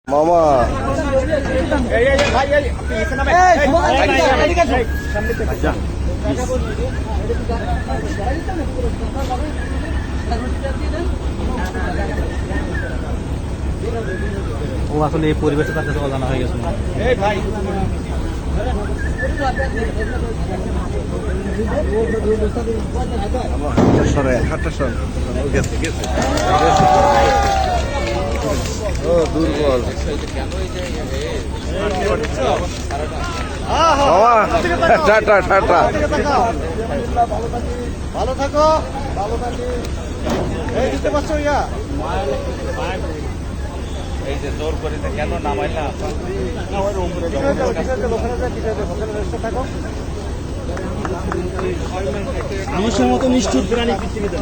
মামা ও আসলে এই পরিবেশে তার কাছে অজানা হয়ে গেছে। ও দুর্বল টাটা টাটা ভালো থাকো, ভালো থাকি। এই দিতে পারছো ইয়া এই যে জোর করে কেন নামাইলা? থাকো মানুষের মতো নিষ্ঠুর প্রাণী পৃথিবীতে